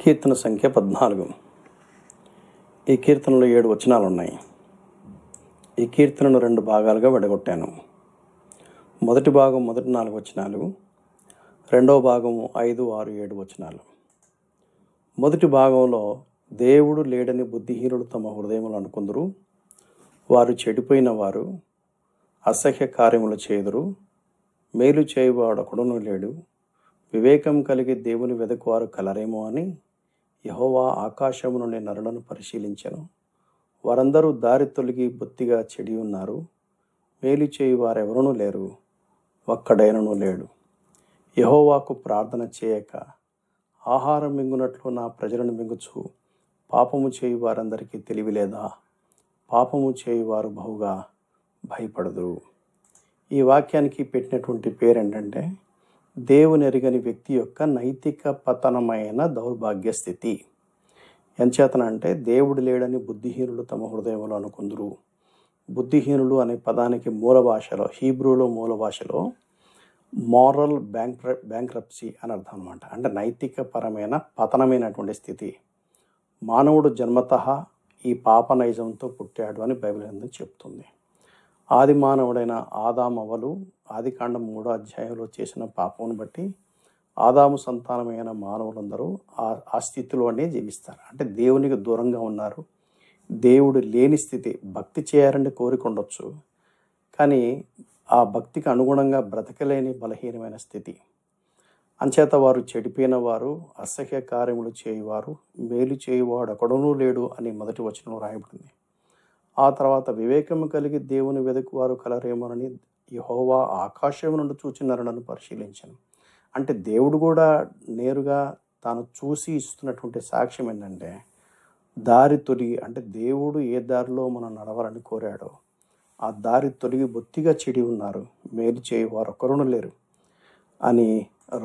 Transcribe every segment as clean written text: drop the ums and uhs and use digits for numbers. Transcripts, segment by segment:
కీర్తన సంఖ్య 14. ఈ కీర్తనలో 7 వచనాలు ఉన్నాయి. ఈ కీర్తనను 2 భాగాలుగా విడగొట్టాను. మొదటి భాగం మొదటి 4 వచనాలు, రెండవ భాగము 5, 6, 7 వచనాలు. మొదటి భాగంలో దేవుడు లేడని బుద్ధిహీనులు తమ హృదయములు అనుకుందురు, వారు చెడిపోయిన వారు, అసహ్య కార్యములు చేయుదురు, మేలు చేయువాడొకడును లేడు, వివేకం కలిగి దేవుని వెదకువారు కలరేమో అని యెహోవా ఆకాశము నుండి నరులను పరిశీలించెను. వారందరూ దారి తొలగి బొత్తిగా చెడి ఉన్నారు, మేలు చేయి వారెవరూ లేరు, ఒక్కడైనను లేడు. యెహోవాకు ప్రార్థన చేయక ఆహారం మింగునట్లు నా ప్రజలను మింగుచు పాపము చేయి వారందరికీ తెలివి లేదా? పాపము చేయువారు బహుగా భయపడదురు. ఈ వాక్యానికి పెట్టినటువంటి పేరు ఏంటంటే, దేవుని ఎరుగని వ్యక్తి యొక్క నైతిక పతనమైన దౌర్భాగ్య స్థితి. ఎంచేతన అంటే, దేవుడు లేడని బుద్ధిహీనులు తమ హృదయంలో అనుకుందురు. బుద్ధిహీనులు అనే పదానికి మూల భాషలో, హీబ్రూలో మూల భాషలో మారల్ బ్యాంక్రప్సీ అని అర్థం అనమాట. అంటే నైతిక పరమైన పతనమైనటువంటి స్థితి. మానవుడు జన్మతః ఈ పాప నైజంతో పుట్టాడు అని బైబిల్ గ్రంథం చెప్తుంది. ఆది మానవుడైన ఆదామవ్వలు ఆదికాండం 3వ అధ్యాయంలో చేసిన పాపమును బట్టి ఆదాము సంతానమైన మానవులందరూ ఆ స్థితిలోనే జీవిస్తారు. అంటే దేవునికి దూరంగా ఉన్నారు. దేవుడు లేని స్థితి. భక్తి చేయాలని కోరిక ఉండొచ్చు, కానీ ఆ భక్తికి అనుగుణంగా బ్రతకలేని బలహీనమైన స్థితి. అంచేత వారు చెడిపోయిన వారు, అసహ్య కార్యములు చేయువారు, మేలు చేయువాడు ఒకడునూ లేడు అని మొదటి వచనం రాయబడింది. ఆ తర్వాత వివేకము కలిగి దేవుని వెదకువారు కలరేమోనని యెహోవా ఆకాశం నుండి చూచి నరులను పరిశీలించను. అంటే దేవుడు కూడా నేరుగా తాను చూసి ఇస్తున్నటువంటి సాక్ష్యం ఏంటంటే, దారి తొలగి, అంటే దేవుడు ఏ దారిలో మనం నడవాలని కోరాడో ఆ దారి తొలగి బొత్తిగా చెడి ఉన్నారు, మేలు చేయువారు ఒకరును లేరు అని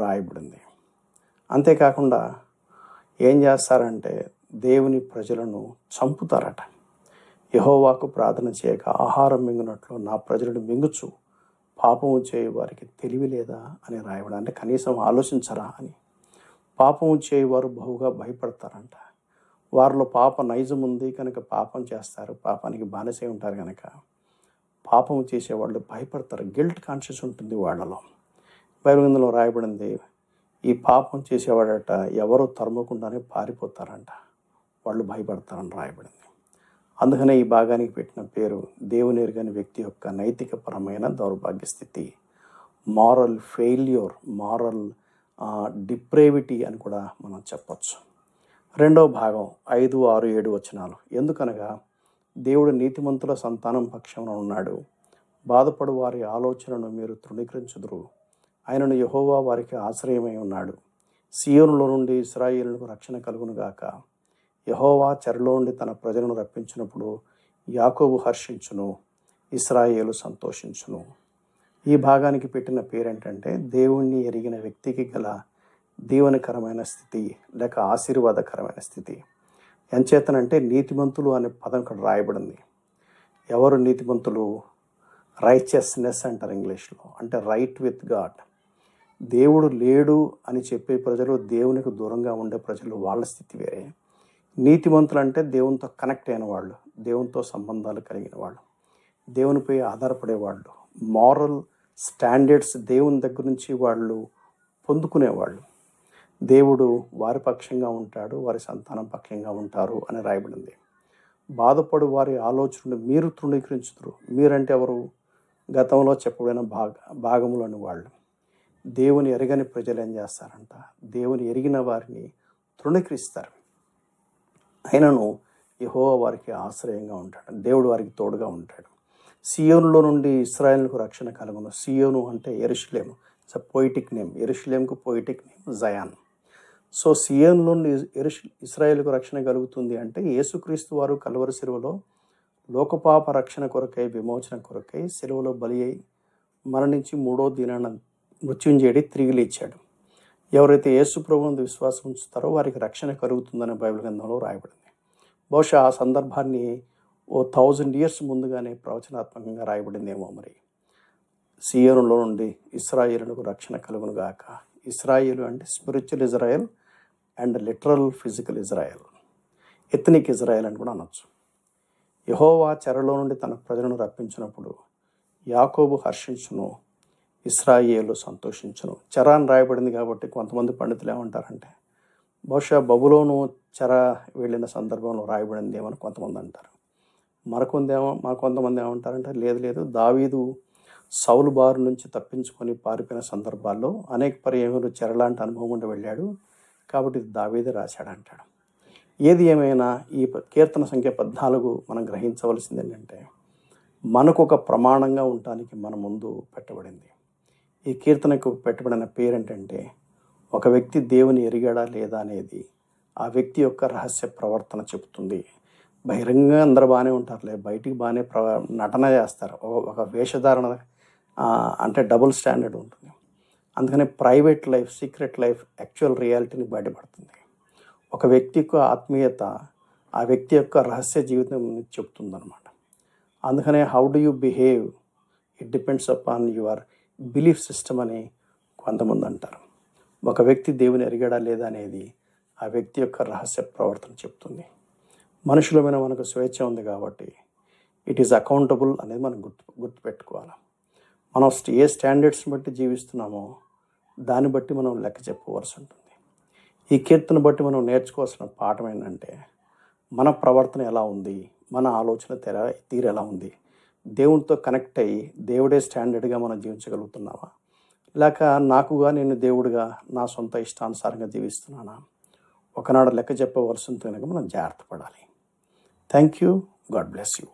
రాయబడింది. అంతేకాకుండా ఏం చేస్తారంటే, దేవుని ప్రజలను చంపుతారట. యెహోవాకు ప్రార్థన చేయక ఆహారం మింగునట్లు నా ప్రజలను మింగుచు పాపము చేయి వారికి తెలివి లేదా అని రాయబడి. అంటే కనీసం ఆలోచించరా అని. పాపము చేయువారు బహుగా భయపడతారంట. వారిలో పాప నైజం ఉంది కనుక పాపం చేస్తారు, పాపానికి బానిసై ఉంటారు కనుక పాపము చేసేవాళ్ళు భయపడతారు. గిల్ట్ కాన్షియస్ ఉంటుంది వాళ్ళలో. బైబిల్ గ్రంథంలో రాయబడింది, ఈ పాపం చేసేవాడట ఎవరో తరమకుండానే పారిపోతారంట, వాళ్ళు భయపడతారని రాయబడింది. అందుకనే ఈ భాగానికి పెట్టిన పేరు దేవుని ఎరుగని వ్యక్తి యొక్క నైతిక పరమైన దౌర్భాగ్య స్థితి, మారల్ ఫెయిల్యూర్, మారల్ డిప్రేవిటీ అని కూడా మనం చెప్పచ్చు. రెండవ భాగం 5, 6, 7 వచనాలు. ఎందుకనగా దేవుడు నీతిమంతుల సంతానం పక్షమున ఉన్నాడు, బాధపడు వారి ఆలోచనను మీరు తృణీకరించుదురు. ఆయనను యెహోవా వారికి ఆశ్రయమై ఉన్నాడు. సియోనులో నుండి ఇశ్రాయేలుకు రక్షణ కలుగునుగాక. యెహోవా చెరలో నుండి తన ప్రజలను రప్పించినప్పుడు యాకోబు హర్షించును, ఇశ్రాయేలు సంతోషించును. ఈ భాగానికి పెట్టిన పేరేంటంటే, దేవుణ్ణి ఎరిగిన వ్యక్తికి గల దీవెనకరమైన స్థితి లేక ఆశీర్వాదకరమైన స్థితి. ఎంచేతనంటే నీతిమంతులు అనే పదం ఇక్కడ రాయబడింది. ఎవరు నీతిమంతులు? రైచియస్నెస్ అంటారు ఇంగ్లీష్లో, అంటే రైట్ విత్ గాడ్. దేవుడు లేడు అని చెప్పే ప్రజలు, దేవునికి దూరంగా ఉండే ప్రజలు, వాళ్ళ స్థితి వేరే. నీతిమంతులు అంటే దేవునితో కనెక్ట్ అయిన వాళ్ళు, దేవునితో సంబంధాలు కలిగిన వాళ్ళు, దేవునిపై ఆధారపడేవాళ్ళు, మారల్ స్టాండర్డ్స్ దేవుని దగ్గర నుంచి వాళ్ళు పొందుకునేవాళ్ళు. దేవుడు వారి పక్షంగా ఉంటాడు, వారి సంతానం పక్షంగా ఉంటారు అని రాయబడింది. బాధపడు వారి ఆలోచనలు మీరు తృణీకరించుదురు. మీరంటే ఎవరు? గతంలో చెప్పబడిన భాగములోని వాళ్ళు. దేవుని ఎరగని ప్రజలు ఏం చేస్తారంట, దేవుని ఎరిగిన వారిని తృణీకరిస్తారు. అయినను యెహోవా వారికి ఆశ్రయంగా ఉంటాడు, దేవుడు వారికి తోడుగా ఉంటాడు. సియోనులో నుండి ఇశ్రాయేలుకు రక్షణ కలుగును. సియోను అంటే యెరూషలేము, ఇట్స్ అ పొయిటిక్ నేమ్. యెరూషలేముకు పొయిటిక్ నేమ్ జయాన్. సో సియోనులో నుండి ఇశ్రాయేలుకు రక్షణ కలుగుతుంది అంటే, యేసుక్రీస్తు వారు కల్వరి శిలువలో లోకపాప రక్షణ కొరకై, విమోచన కొరకై శిలువలో బలి అయి మరణించి 3వ దినాన మృత్యుంజేడి తిరిగి లేచాడు. ఎవరైతే యేసు ప్రభువునందు విశ్వాసం ఉంచుతారో వారికి రక్షణ కలుగుతుందని బైబిల్ గ్రంథంలో రాయబడింది. బహుశా ఆ సందర్భాన్ని 1000 years ముందుగానే ప్రవచనాత్మకంగా రాయబడిందేమో మరి. సియోనులో నుండి ఇశ్రాయేలుకు రక్షణ కలుగునుగాక. ఇశ్రాయేలు అంటే spiritual Israel, and literal physical Israel, ethnic Israel అని కూడా అనొచ్చు. యెహోవా చెరలో నుండి తన ప్రజలను రప్పించినప్పుడు యాకోబు హర్షించును, ఇశ్రాయేలు సంతోషించును. చెర అని రాయబడింది కాబట్టి కొంతమంది పండితులు ఏమంటారంటే బహుశా బబులోను చెర వెళ్ళిన సందర్భంలో రాయబడింది ఏమని కొంతమంది అంటారు. కొంతమంది ఏమంటారంటే లేదు, దావీదు సౌలు బారు నుంచి తప్పించుకొని పారిపోయిన సందర్భాల్లో అనేక పర్యాయములు చెరలాంటి అనుభవం గుండా వెళ్ళాడు కాబట్టి ఇది దావీదే రాశాడంటాడు. ఏది ఏమైనా ఈ కీర్తన సంఖ్య 14 మనం గ్రహించవలసింది ఏంటంటే మనకు ఒక ప్రమాణంగా ఉండటానికి మన ముందు పెట్టబడింది. ఈ కీర్తనకు పెట్టబడిన పేరేంటంటే ఒక వ్యక్తి దేవుని ఎరిగాడా లేదా అనేది ఆ వ్యక్తి యొక్క రహస్య ప్రవర్తన చెబుతుంది. బహిరంగంగా అందరూ బాగానే ఉంటారులే, బయటికి బాగానే నటన చేస్తారు, ఒక వేషధారణ అంటే డబుల్ స్టాండర్డ్ ఉంటుంది. అందుకని private life, secret life actual రియాలిటీని బయటపడుతుంది. ఒక వ్యక్తి యొక్క ఆత్మీయత ఆ వ్యక్తి యొక్క రహస్య జీవితం చెప్తుందన్నమాట. అందుకనే how do you behave, it depends upon your belief system అని కొంతమంది అంటారు. ఒక వ్యక్తి దేవుని ఎరిగాడా లేదా అనేది ఆ వ్యక్తి యొక్క రహస్య ప్రవర్తన చెప్తుంది. మనుషుల మీద మనకు స్వేచ్ఛ ఉంది కాబట్టి ఇట్ ఈజ్ అకౌంటబుల్ అనేది మనం గుర్తుపెట్టుకోవాలి. మనం ఏ స్టాండర్డ్స్ని బట్టి జీవిస్తున్నామో దాన్ని బట్టి మనం లెక్క చెప్పవలసి ఉంటుంది. ఈ కీర్తన బట్టి మనం నేర్చుకోవాల్సిన పాఠం ఏంటంటే మన ప్రవర్తన ఎలా ఉంది, మన ఆలోచన తీరు ఎలా ఉంది, దేవునితో కనెక్ట్ అయ్యి దేవుడే స్టాండర్డ్గా మనం జీవించగలుగుతున్నామా, లేక నాకుగా నేను దేవుడిగా నా సొంత ఇష్టానుసారంగా జీవిస్తున్నానా, ఒకనాడు లెక్క చెప్పవలసి ఉంటుంది కనుక మనం జాగ్రత్త పడాలి. Thank you. God bless you.